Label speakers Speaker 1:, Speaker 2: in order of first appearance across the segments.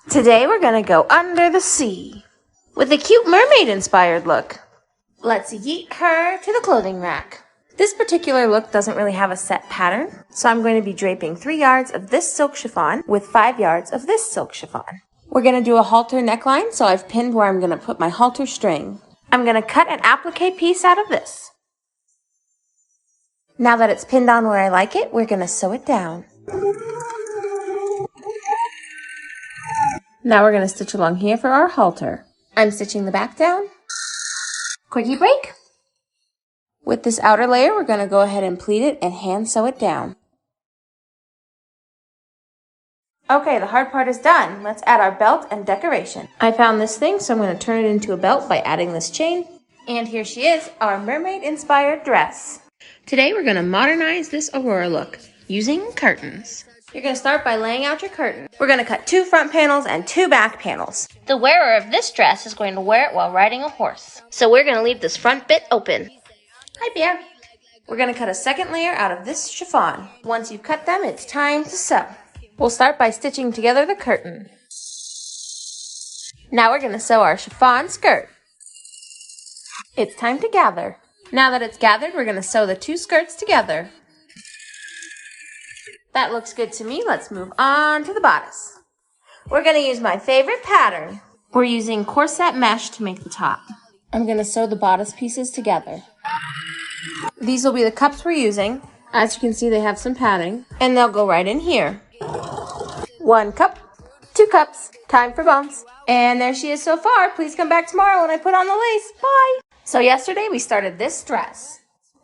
Speaker 1: Today we're going to go under the sea with a cute mermaid-inspired look. Let's yeet her to the clothing rack. This particular look doesn't really have a set pattern, so I'm going to be draping 3 yards of this silk chiffon with 5 yards of this silk chiffon. We're going to do a halter neckline, so I've pinned where I'm going to put my halter string. I'm going to cut an applique piece out of this. Now that it's pinned on where I like it, we're going to sew it down. Now we're going to stitch along here for our halter. I'm stitching the back down. Quickie break. With this outer layer, we're going to go ahead and pleat it and hand sew it down. Okay, the hard part is done. Let's add our belt and decoration. I found this thing, so I'm going to turn it into a belt by adding this chain. And here she is, our mermaid-inspired dress. Today we're going to modernize this Aurora look using curtains. You're going to start by laying out your curtain. We're going to cut 2 front panels and 2 back panels. The wearer of this dress is going to wear it while riding a horse. So we're going to leave this front bit open. Hi, Bear. We're going to cut a second layer out of this chiffon. Once you've cut them, it's time to sew. We'll start by stitching together the curtain. Now we're going to sew our chiffon skirt. It's time to gather. Now that it's gathered, we're going to sew the 2 skirts together. That looks good to me. Let's move on to the bodice. We're going to use my favorite pattern. We're using corset mesh to make the top. I'm going to sew the bodice pieces together. These will be the cups we're using. As you can see, they have some padding, and they'll go right in here. 1 cup, 2 cups, time for bones. And there she is so far. Please come back tomorrow when I put on the lace. Bye. So yesterday we started this dress.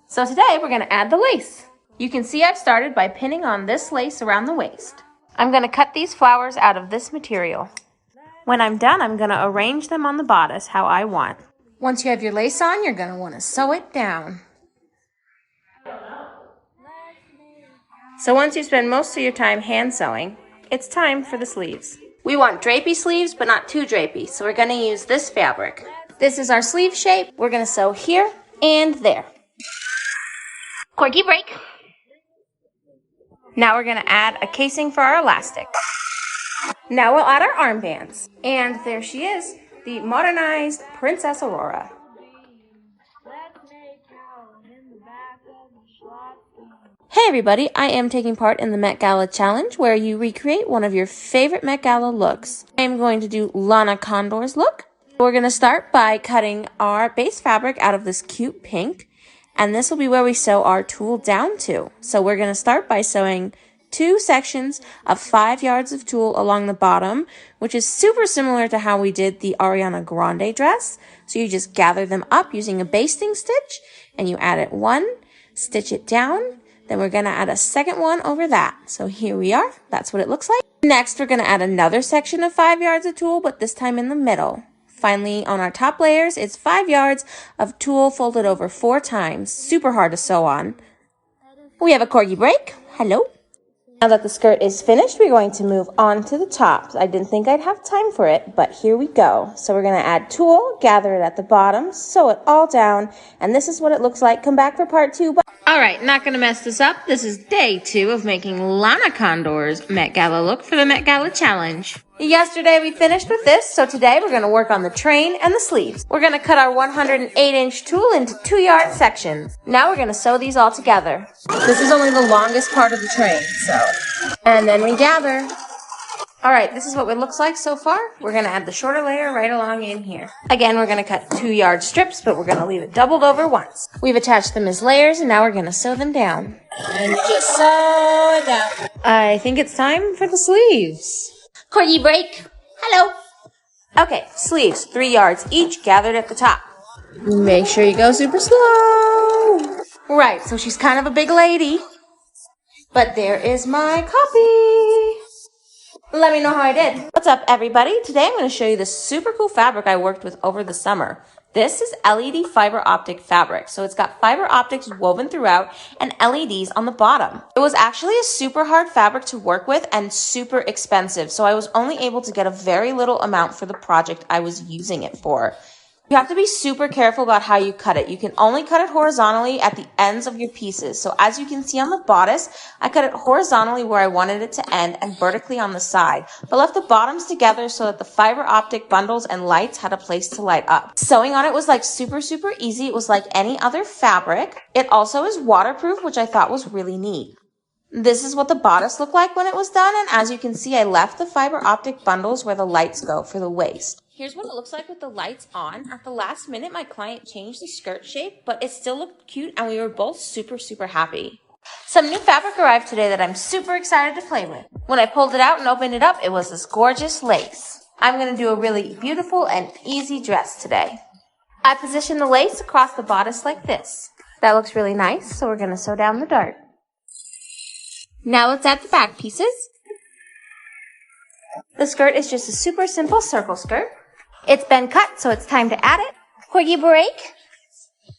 Speaker 1: So today we're going to add the lace. You can see I've started by pinning on this lace around the waist. I'm going to cut these flowers out of this material. When I'm done, I'm going to arrange them on the bodice how I want. Once you have your lace on, you're going to want to sew it down. So once you spend most of your time hand sewing, it's time for the sleeves. We want drapey sleeves, but not too drapey, so we're going to use this fabric. This is our sleeve shape. We're going to sew here and there. Quickie break. Now we're going to add a casing for our elastic. Now we'll add our armbands. And there she is, the modernized Princess Aurora. Hey everybody, I am taking part in the Met Gala Challenge where you recreate one of your favorite Met Gala looks. I am going to do Lana Condor's look. We're going to start by cutting our base fabric out of this cute pink. And this will be where we sew our tulle down to. So we're going to start by sewing 2 sections of 5 yards of tulle along the bottom, which is super similar to how we did the Ariana Grande dress. So you just gather them up using a basting stitch, and you add it 1, stitch it down, then we're going to add a second one over that. So here we are. That's what it looks like. Next, we're going to add another section of 5 yards of tulle, but this time in the middle. Finally, on our top layers, it's 5 yards of tulle folded over 4 times. Super hard to sew on. We have a corgi break. Hello. Now that the skirt is finished, we're going to move on to the top. I didn't think I'd have time for it, but here we go. So we're going to add tulle, gather it at the bottom, sew it all down, and this is what it looks like. Come back for part 2. All right, not going to mess this up. This is day 2 of making Lana Condor's Met Gala look for the Met Gala Challenge. Yesterday we finished with this, so today we're going to work on the train and the sleeves. We're going to cut our 108-inch tulle into 2-yard sections. Now we're going to sew these all together. This is only the longest part of the train, so. And then we gather. All right, this is what it looks like so far. We're going to add the shorter layer right along in here. Again, we're going to cut 2-yard strips, but we're going to leave it doubled over once. We've attached them as layers, and now we're going to sew them down. And just sew it down. I think it's time for the sleeves. Corgi break. Hello. Okay, sleeves, 3 yards each, gathered at the top. Make sure you go super slow. Right, so she's kind of a big lady. But there is my copy. Let me know how I did. What's up, everybody? Today I'm going to show you this super cool fabric I worked with over the summer. This is LED fiber optic fabric. So it's got fiber optics woven throughout and LEDs on the bottom. It was actually a super hard fabric to work with and super expensive. So I was only able to get a very little amount for the project I was using it for. You have to be super careful about how you cut it. You can only cut it horizontally at the ends of your pieces. So as you can see on the bodice, I cut it horizontally where I wanted it to end and vertically on the side, but left the bottoms together so that the fiber optic bundles and lights had a place to light up. Sewing on it was like super easy. It was like any other fabric. It also is waterproof, which I thought was really neat. This is what the bodice looked like when it was done, and as you can see, I left the fiber optic bundles where the lights go for the waist. Here's what it looks like with the lights on. At the last minute, my client changed the skirt shape, but it still looked cute, and we were both super happy. Some new fabric arrived today that I'm super excited to play with. When I pulled it out and opened it up, it was this gorgeous lace. I'm going to do a really beautiful and easy dress today. I positioned the lace across the bodice like this. That looks really nice, so we're going to sew down the dart. Now let's add the back pieces. The skirt is just a super simple circle skirt. It's been cut, so it's time to add it. Corgi break.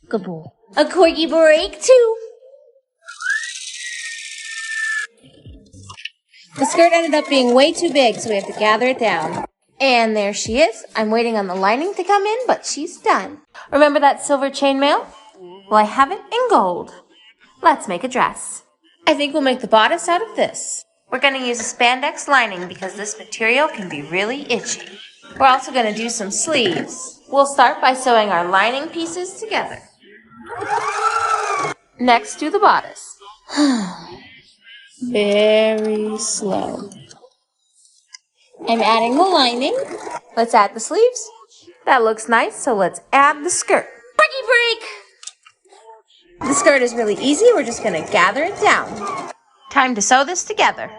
Speaker 1: Good boy. A corgi break too. The skirt ended up being way too big, so we have to gather it down. And there she is. I'm waiting on the lining to come in, but she's done. Remember that silver chainmail? Well, I have it in gold. Let's make a dress. I think we'll make the bodice out of this. We're going to use a spandex lining because this material can be really itchy. We're also going to do some sleeves. We'll start by sewing our lining pieces together. Next, do the bodice. Very slow. I'm adding the lining. Let's add the sleeves. That looks nice, so let's add the skirt. Breaky break! The skirt is really easy. We're just going to gather it down. Time to sew this together.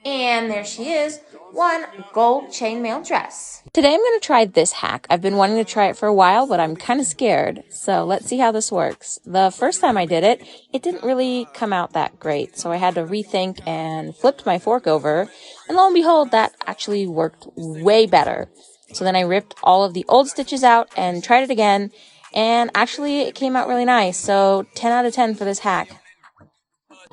Speaker 1: And there she is, one gold chainmail dress. Today I'm going to try this hack. I've been wanting to try it for a while, but I'm kind of scared. So let's see how this works. The first time I did it, it didn't really come out that great. So I had to rethink and flipped my fork over. And lo and behold, that actually worked way better. So then I ripped all of the old stitches out and tried it again. And actually, it came out really nice. So 10 out of 10 for this hack.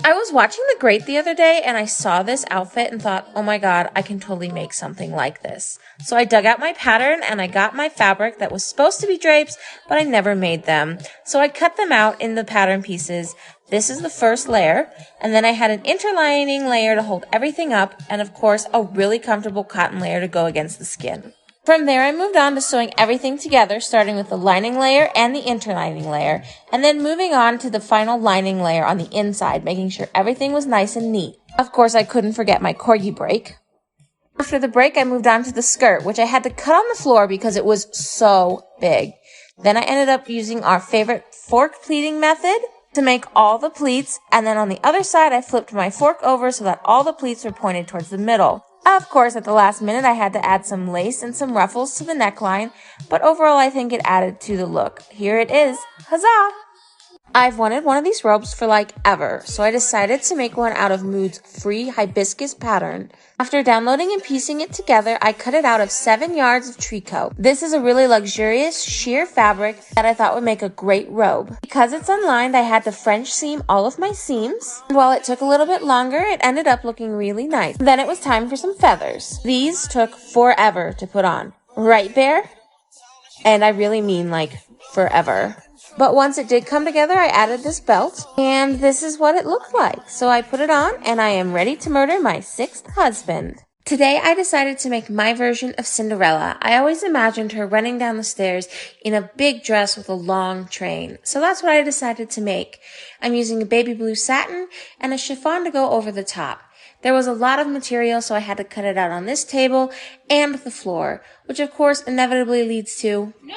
Speaker 1: I was watching The Great the other day and I saw this outfit and thought, oh my god, I can totally make something like this. So I dug out my pattern and I got my fabric that was supposed to be drapes, but I never made them. So I cut them out in the pattern pieces. This is the first layer, and then I had an interlining layer to hold everything up, and of course, a really comfortable cotton layer to go against the skin. From there, I moved on to sewing everything together, starting with the lining layer and the interlining layer, and then moving on to the final lining layer on the inside, making sure everything was nice and neat. Of course, I couldn't forget my corgi break. After the break, I moved on to the skirt, which I had to cut on the floor because it was so big. Then I ended up using our favorite fork pleating method to make all the pleats, and then on the other side, I flipped my fork over so that all the pleats were pointed towards the middle. Of course, at the last minute, I had to add some lace and some ruffles to the neckline, but overall, I think it added to the look. Here it is. Huzzah! I've wanted one of these robes for like ever, so I decided to make one out of Mood's free hibiscus pattern. After downloading and piecing it together, I cut it out of 7 yards of tricot. This is a really luxurious sheer fabric that I thought would make a great robe. Because it's unlined, I had to French seam all of my seams. And while it took a little bit longer, it ended up looking really nice. Then it was time for some feathers. These took forever to put on. Right, Bear? And I really mean like forever. But once it did come together, I added this belt, and this is what it looked like. So I put it on, and I am ready to murder my 6th husband. Today, I decided to make my version of Cinderella. I always imagined her running down the stairs in a big dress with a long train. So that's what I decided to make. I'm using a baby blue satin and a chiffon to go over the top. There was a lot of material, so I had to cut it out on this table and the floor, which of course inevitably leads to... No!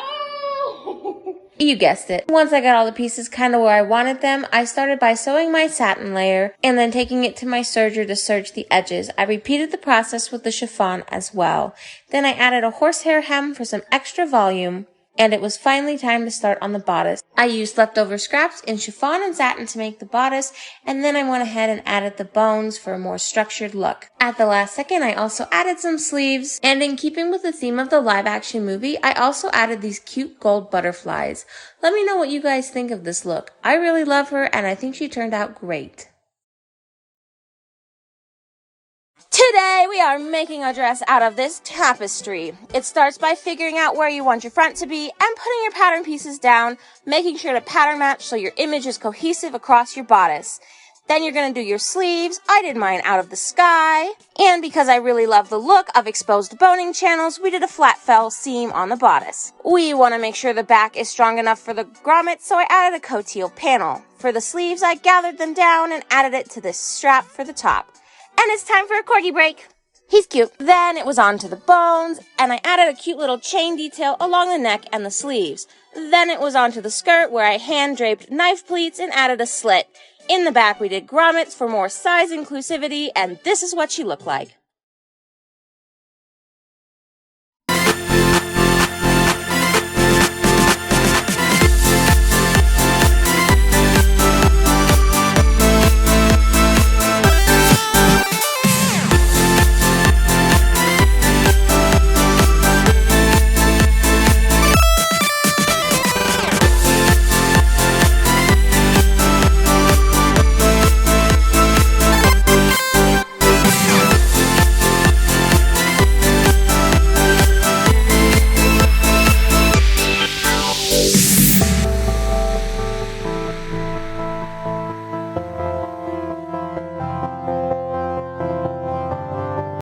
Speaker 1: You guessed it. Once I got all the pieces kind of where I wanted them, I started by sewing my satin layer and then taking it to my serger to serge the edges. I repeated the process with the chiffon as well. Then I added a horsehair hem for some extra volume, and it was finally time to start on the bodice. I used leftover scraps in chiffon and satin to make the bodice, and then I went ahead and added the bones for a more structured look. At the last second, I also added some sleeves, and in keeping with the theme of the live-action movie, I also added these cute gold butterflies. Let me know what you guys think of this look. I really love her, and I think she turned out great. Today we are making a dress out of this tapestry. It starts by figuring out where you want your front to be and putting your pattern pieces down, making sure to pattern match so your image is cohesive across your bodice. Then you're going to do your sleeves. I did mine out of the sky. And because I really love the look of exposed boning channels, we did a flat fell seam on the bodice. We want to make sure the back is strong enough for the grommet, so I added a cotillion panel. For the sleeves, I gathered them down and added it to this strap for the top. And it's time for a corgi break. He's cute. Then it was on to the bones, and I added a cute little chain detail along the neck and the sleeves. Then it was on to the skirt, where I hand-draped knife pleats and added a slit. In the back, we did grommets for more size inclusivity, and this is what she looked like.